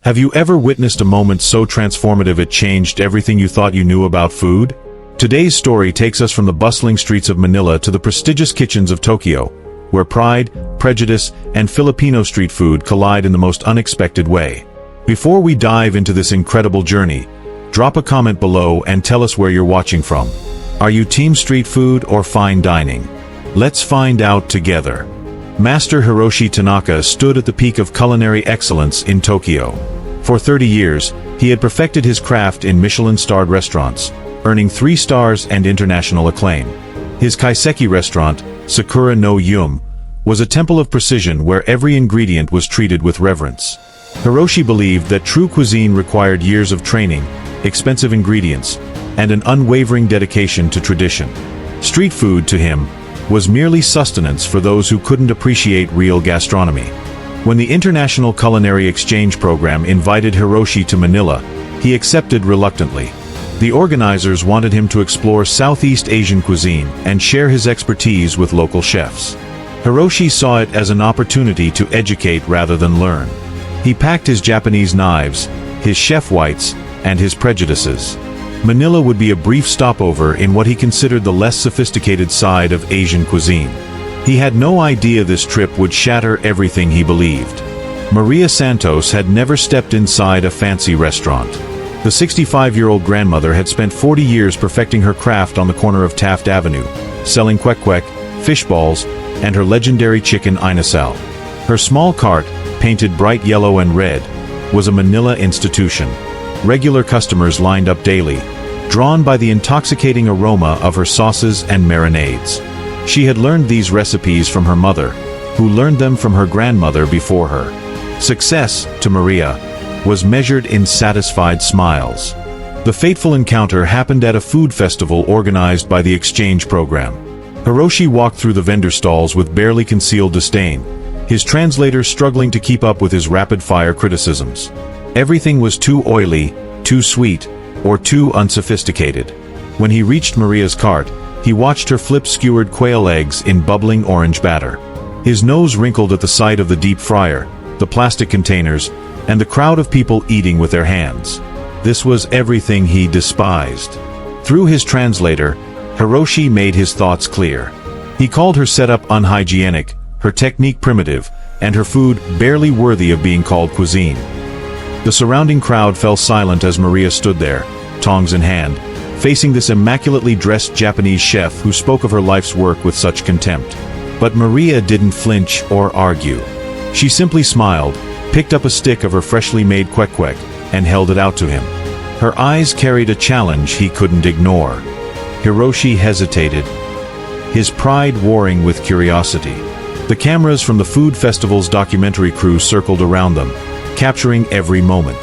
Have you ever witnessed a moment so transformative it changed everything you thought you knew about food? Today's story takes us from the bustling streets of Manila to the prestigious kitchens of Tokyo, where pride, prejudice, and Filipino street food collide in the most unexpected way. Before we dive into this incredible journey, drop a comment below and tell us where you're watching from. Are you team street food or fine dining? Let's find out together. Master Hiroshi Tanaka stood at the peak of culinary excellence in Tokyo. For 30 years, he had perfected his craft in Michelin-starred restaurants, earning 3 stars and international acclaim. His kaiseki restaurant, Sakura no Yume, was a temple of precision where every ingredient was treated with reverence. Hiroshi believed that true cuisine required years of training, expensive ingredients, and an unwavering dedication to tradition. Street food, to him, was merely sustenance for those who couldn't appreciate real gastronomy. When the International Culinary Exchange Program invited Hiroshi to Manila, he accepted reluctantly. The organizers wanted him to explore Southeast Asian cuisine and share his expertise with local chefs. Hiroshi saw it as an opportunity to educate rather than learn. He packed his Japanese knives, his chef whites, and his prejudices. Manila would be a brief stopover in what he considered the less sophisticated side of Asian cuisine. He had no idea this trip would shatter everything he believed. Maria Santos had never stepped inside a fancy restaurant. The 65-year-old grandmother had spent 40 years perfecting her craft on the corner of Taft Avenue, selling kwek-kwek, fish balls, and her legendary chicken inasal. Her small cart, painted bright yellow and red, was a Manila institution. Regular customers lined up daily, drawn by the intoxicating aroma of her sauces and marinades. She had learned these recipes from her mother, who learned them from her grandmother before her. Success, to Maria, was measured in satisfied smiles. The fateful encounter happened at a food festival organized by the exchange program. Hiroshi walked through the vendor stalls with barely concealed disdain, his translator struggling to keep up with his rapid-fire criticisms. Everything was too oily, too sweet, or too unsophisticated. When he reached Maria's cart, he watched her flip skewered quail eggs in bubbling orange batter. His nose wrinkled at the sight of the deep fryer, the plastic containers, and the crowd of people eating with their hands. This was everything he despised. Through his translator, Hiroshi made his thoughts clear. He called her setup unhygienic, her technique primitive, and her food barely worthy of being called cuisine. The surrounding crowd fell silent as Maria stood there, tongs in hand, facing this immaculately dressed Japanese chef who spoke of her life's work with such contempt. But Maria didn't flinch or argue. She simply smiled, picked up a stick of her freshly made kwek-kwek, and held it out to him. Her eyes carried a challenge he couldn't ignore. Hiroshi hesitated, his pride warring with curiosity. The cameras from the food festival's documentary crew circled around them, capturing every moment.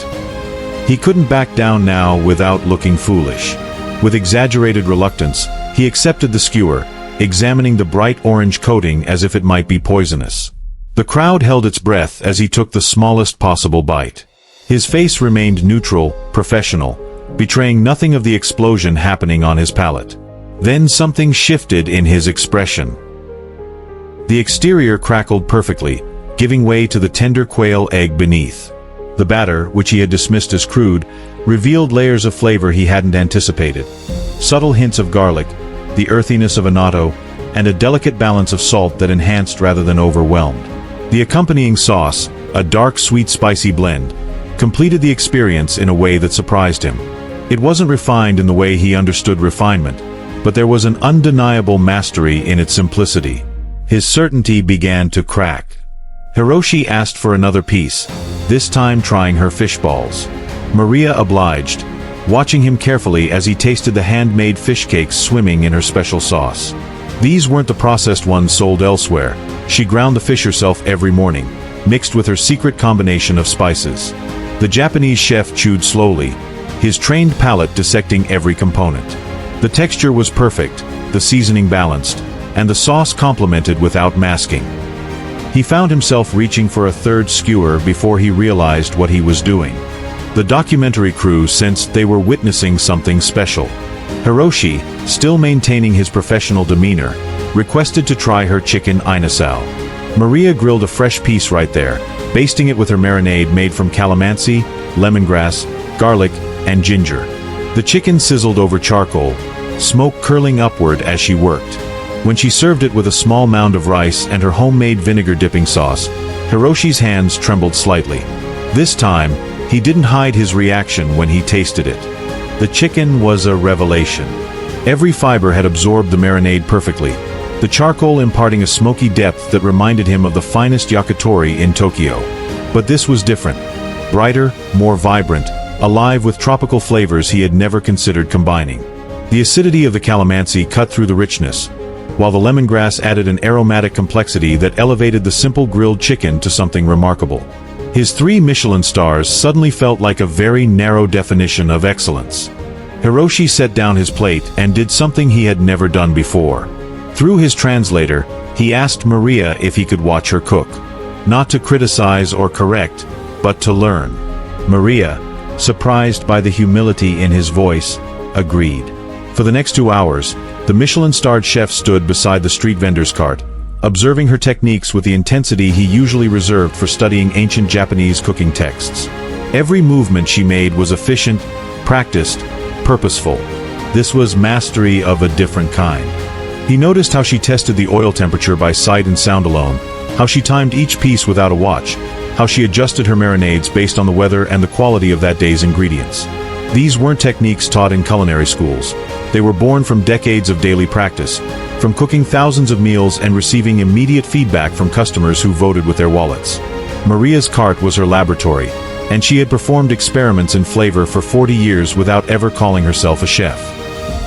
He couldn't back down now without looking foolish. With exaggerated reluctance, he accepted the skewer, examining the bright orange coating as if it might be poisonous. The crowd held its breath as he took the smallest possible bite. His face remained neutral, professional, betraying nothing of the explosion happening on his palate. Then something shifted in his expression. The exterior crackled perfectly, giving way to the tender quail egg beneath. The batter, which he had dismissed as crude, revealed layers of flavor he hadn't anticipated. Subtle hints of garlic, the earthiness of annatto, and a delicate balance of salt that enhanced rather than overwhelmed. The accompanying sauce, a dark sweet spicy blend, completed the experience in a way that surprised him. It wasn't refined in the way he understood refinement, but there was an undeniable mastery in its simplicity. His certainty began to crack. Hiroshi asked for another piece, this time trying her fish balls. Maria obliged, watching him carefully as he tasted the handmade fish cakes swimming in her special sauce. These weren't the processed ones sold elsewhere. She ground the fish herself every morning, mixed with her secret combination of spices. The Japanese chef chewed slowly, his trained palate dissecting every component. The texture was perfect, the seasoning balanced, and the sauce complemented without masking. He found himself reaching for a third skewer before he realized what he was doing. The documentary crew sensed they were witnessing something special. Hiroshi, still maintaining his professional demeanor, requested to try her chicken inasal. Maria grilled a fresh piece right there, basting it with her marinade made from calamansi, lemongrass, garlic, and ginger. The chicken sizzled over charcoal, smoke curling upward as she worked. When she served it with a small mound of rice and her homemade vinegar dipping sauce, Hiroshi's hands trembled slightly. This time, he didn't hide his reaction when he tasted it. The chicken was a revelation. Every fiber had absorbed the marinade perfectly, the charcoal imparting a smoky depth that reminded him of the finest yakitori in Tokyo. But this was different. Brighter, more vibrant, alive with tropical flavors he had never considered combining. The acidity of the calamansi cut through the richness, while the lemongrass added an aromatic complexity that elevated the simple grilled chicken to something remarkable. His 3 Michelin stars suddenly felt like a very narrow definition of excellence. Hiroshi set down his plate and did something he had never done before. Through his translator, he asked Maria if he could watch her cook. Not to criticize or correct, but to learn. Maria, surprised by the humility in his voice, agreed. For the next 2 hours, the Michelin-starred chef stood beside the street vendor's cart, observing her techniques with the intensity he usually reserved for studying ancient Japanese cooking texts. Every movement she made was efficient, practiced, purposeful. This was mastery of a different kind. He noticed how she tested the oil temperature by sight and sound alone, how she timed each piece without a watch, how she adjusted her marinades based on the weather and the quality of that day's ingredients. These weren't techniques taught in culinary schools. They were born from decades of daily practice, from cooking thousands of meals and receiving immediate feedback from customers who voted with their wallets. Maria's cart was her laboratory, and she had performed experiments in flavor for 40 years without ever calling herself a chef.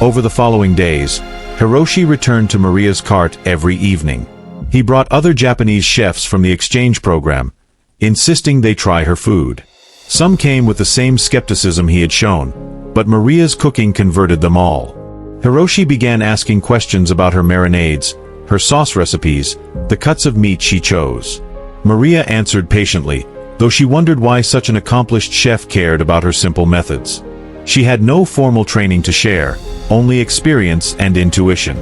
Over the following days, Hiroshi returned to Maria's cart every evening. He brought other Japanese chefs from the exchange program, insisting they try her food. Some came with the same skepticism he had shown, but Maria's cooking converted them all. Hiroshi began asking questions about her marinades, her sauce recipes, the cuts of meat she chose. Maria answered patiently, though she wondered why such an accomplished chef cared about her simple methods. She had no formal training to share, only experience and intuition.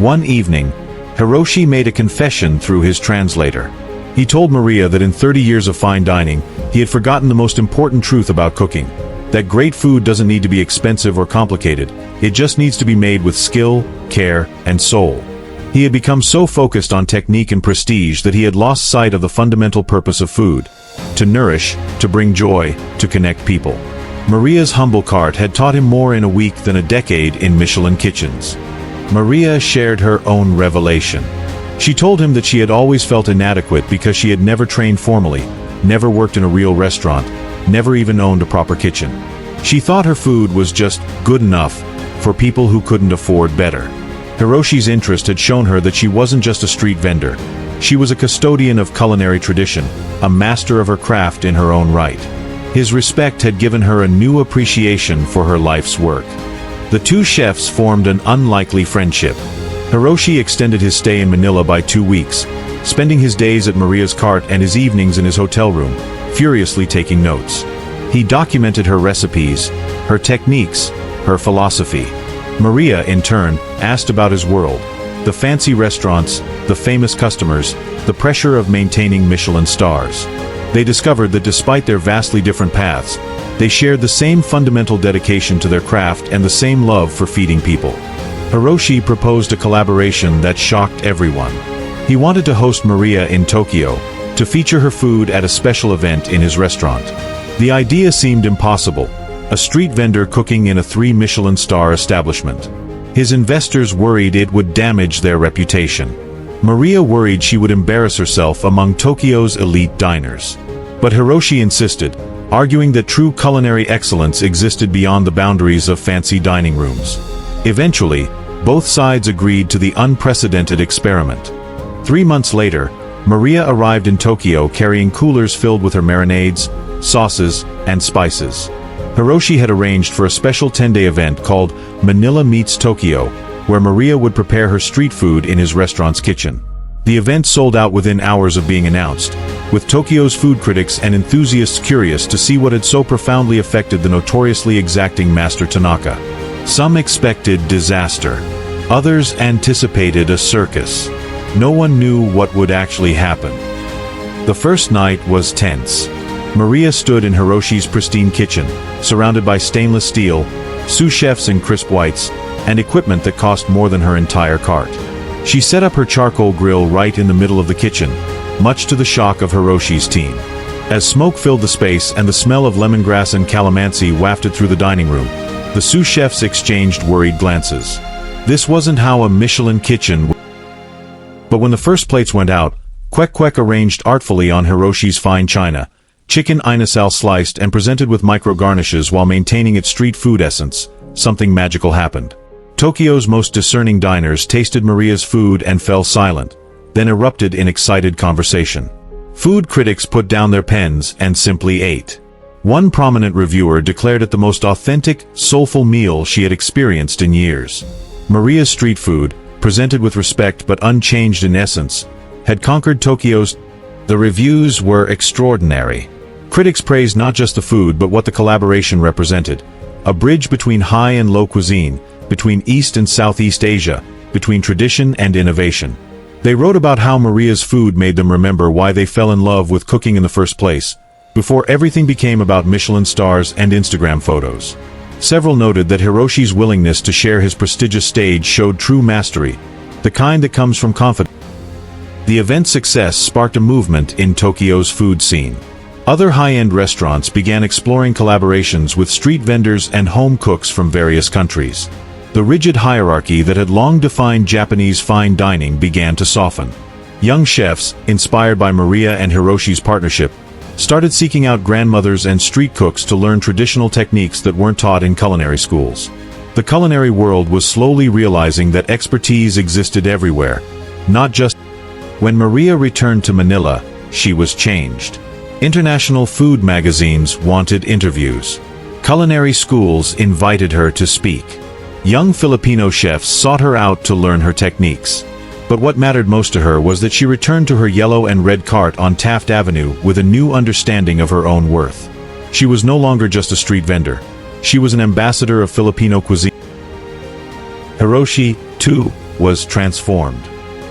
One evening, Hiroshi made a confession through his translator. He told Maria that in 30 years of fine dining, he had forgotten the most important truth about cooking. That great food doesn't need to be expensive or complicated, it just needs to be made with skill, care, and soul. He had become so focused on technique and prestige that he had lost sight of the fundamental purpose of food: to nourish, to bring joy, to connect people. Maria's humble cart had taught him more in a week than a decade in Michelin kitchens. Maria shared her own revelation. She told him that she had always felt inadequate because she had never trained formally, never worked in a real restaurant, never even owned a proper kitchen. She thought her food was just good enough for people who couldn't afford better. Hiroshi's interest had shown her that she wasn't just a street vendor. She was a custodian of culinary tradition, a master of her craft in her own right. His respect had given her a new appreciation for her life's work. The 2 chefs formed an unlikely friendship. Hiroshi extended his stay in Manila by 2 weeks, spending his days at Maria's cart and his evenings in his hotel room, furiously taking notes. He documented her recipes, her techniques, her philosophy. Maria, in turn, asked about his world: the fancy restaurants, the famous customers, the pressure of maintaining Michelin stars. They discovered that despite their vastly different paths, they shared the same fundamental dedication to their craft and the same love for feeding people. Hiroshi proposed a collaboration that shocked everyone. He wanted to host Maria in Tokyo, to feature her food at a special event in his restaurant. The idea seemed impossible: a street vendor cooking in a 3 Michelin-star establishment. His investors worried it would damage their reputation. Maria worried she would embarrass herself among Tokyo's elite diners. But Hiroshi insisted, arguing that true culinary excellence existed beyond the boundaries of fancy dining rooms. Eventually, both sides agreed to the unprecedented experiment. 3 months later, Maria arrived in Tokyo carrying coolers filled with her marinades, sauces, and spices. Hiroshi had arranged for a special 10-day event called Manila Meets Tokyo, where Maria would prepare her street food in his restaurant's kitchen. The event sold out within hours of being announced, with Tokyo's food critics and enthusiasts curious to see what had so profoundly affected the notoriously exacting Master Tanaka. Some expected disaster. Others anticipated a circus. No one knew what would actually happen. The first night was tense. Maria stood in Hiroshi's pristine kitchen, surrounded by stainless steel, sous chefs in crisp whites, and equipment that cost more than her entire cart. She set up her charcoal grill right in the middle of the kitchen, much to the shock of Hiroshi's team. As smoke filled the space and the smell of lemongrass and calamansi wafted through the dining room, the sous chefs exchanged worried glances. This wasn't how a Michelin kitchen would. But when the first plates went out, Kwek arranged artfully on Hiroshi's fine china, chicken inasal sliced and presented with micro-garnishes while maintaining its street food essence, something magical happened. Tokyo's most discerning diners tasted Maria's food and fell silent, then erupted in excited conversation. Food critics put down their pens and simply ate. One prominent reviewer declared it the most authentic, soulful meal she had experienced in years. Maria's street food, presented with respect but unchanged in essence, had conquered Tokyo's. The reviews were extraordinary. Critics praised not just the food but what the collaboration represented. A bridge between high and low cuisine, between East and Southeast Asia, between tradition and innovation. They wrote about how Maria's food made them remember why they fell in love with cooking in the first place, before everything became about Michelin stars and Instagram photos. Several noted that Hiroshi's willingness to share his prestigious stage showed true mastery, the kind that comes from confidence. The event's success sparked a movement in Tokyo's food scene. Other high-end restaurants began exploring collaborations with street vendors and home cooks from various countries. The rigid hierarchy that had long defined Japanese fine dining began to soften. Young chefs, inspired by Maria and Hiroshi's partnership, started seeking out grandmothers and street cooks to learn traditional techniques that weren't taught in culinary schools. The culinary world was slowly realizing that expertise existed everywhere, not just. When Maria returned to Manila, she was changed. International food magazines wanted interviews. Culinary schools invited her to speak. Young Filipino chefs sought her out to learn her techniques. But what mattered most to her was that she returned to her yellow and red cart on Taft Avenue with a new understanding of her own worth. She was no longer just a street vendor. She was an ambassador of Filipino cuisine. Hiroshi, too, was transformed.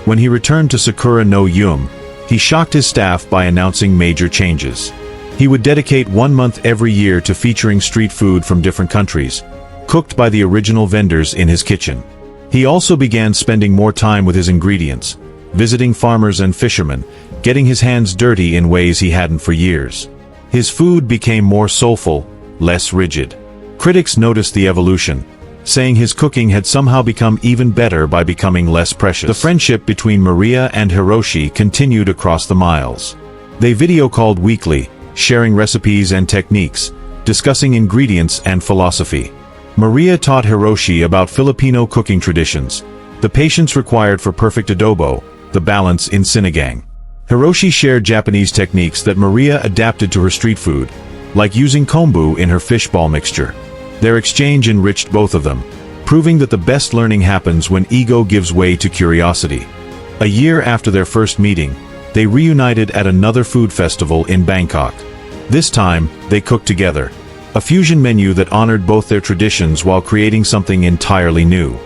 When he returned to Sakura no Yume, he shocked his staff by announcing major changes. He would dedicate 1 month every year to featuring street food from different countries, cooked by the original vendors in his kitchen. He also began spending more time with his ingredients, visiting farmers and fishermen, getting his hands dirty in ways he hadn't for years. His food became more soulful, less rigid. Critics noticed the evolution, saying his cooking had somehow become even better by becoming less precious. The friendship between Maria and Hiroshi continued across the miles. They video called weekly, sharing recipes and techniques, discussing ingredients and philosophy. Maria taught Hiroshi about Filipino cooking traditions, the patience required for perfect adobo, the balance in sinigang. Hiroshi shared Japanese techniques that Maria adapted to her street food, like using kombu in her fishball mixture. Their exchange enriched both of them, proving that the best learning happens when ego gives way to curiosity. A year after their first meeting, they reunited at another food festival in Bangkok. This time, they cooked together. A fusion menu that honored both their traditions while creating something entirely new.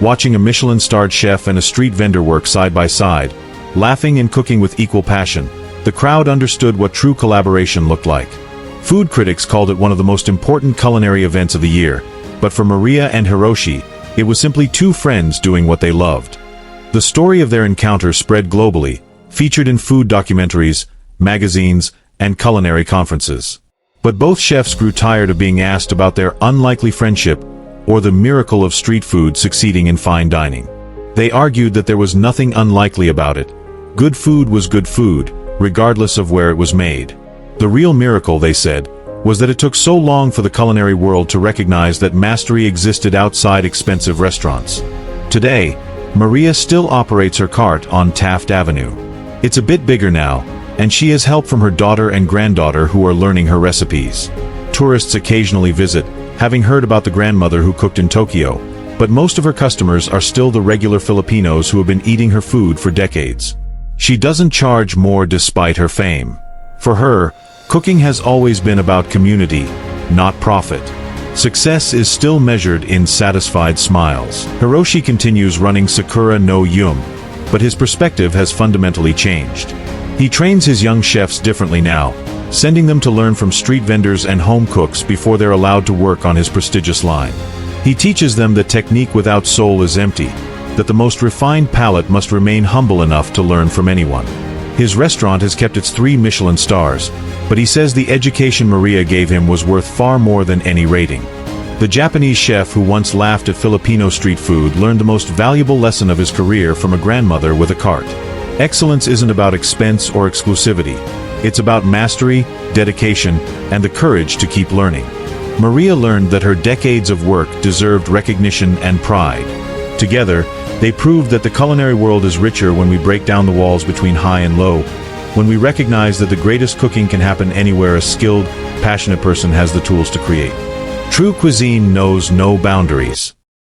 Watching a Michelin-starred chef and a street vendor work side by side, laughing and cooking with equal passion, the crowd understood what true collaboration looked like. Food critics called it one of the most important culinary events of the year, but for Maria and Hiroshi, it was simply two friends doing what they loved. The story of their encounter spread globally, featured in food documentaries, magazines, and culinary conferences. But both chefs grew tired of being asked about their unlikely friendship or the miracle of street food succeeding in fine dining. They argued that there was nothing unlikely about it. Good food was good food, regardless of where it was made. The real miracle, they said, was that it took so long for the culinary world to recognize that mastery existed outside expensive restaurants. Today, Maria still operates her cart on Taft Avenue. It's a bit bigger now, and she has help from her daughter and granddaughter who are learning her recipes. Tourists occasionally visit, having heard about the grandmother who cooked in Tokyo, but most of her customers are still the regular Filipinos who have been eating her food for decades. She doesn't charge more despite her fame. For her, cooking has always been about community, not profit. Success is still measured in satisfied smiles. Hiroshi continues running Sakura no Yume, but his perspective has fundamentally changed. He trains his young chefs differently now, sending them to learn from street vendors and home cooks before they're allowed to work on his prestigious line. He teaches them that technique without soul is empty, that the most refined palate must remain humble enough to learn from anyone. His restaurant has kept its 3 Michelin stars, but he says the education Maria gave him was worth far more than any rating. The Japanese chef who once laughed at Filipino street food learned the most valuable lesson of his career from a grandmother with a cart. Excellence isn't about expense or exclusivity. It's about mastery, dedication, and the courage to keep learning. Maria learned that her decades of work deserved recognition and pride. Together, they proved that the culinary world is richer when we break down the walls between high and low, when we recognize that the greatest cooking can happen anywhere a skilled, passionate person has the tools to create. True cuisine knows no boundaries.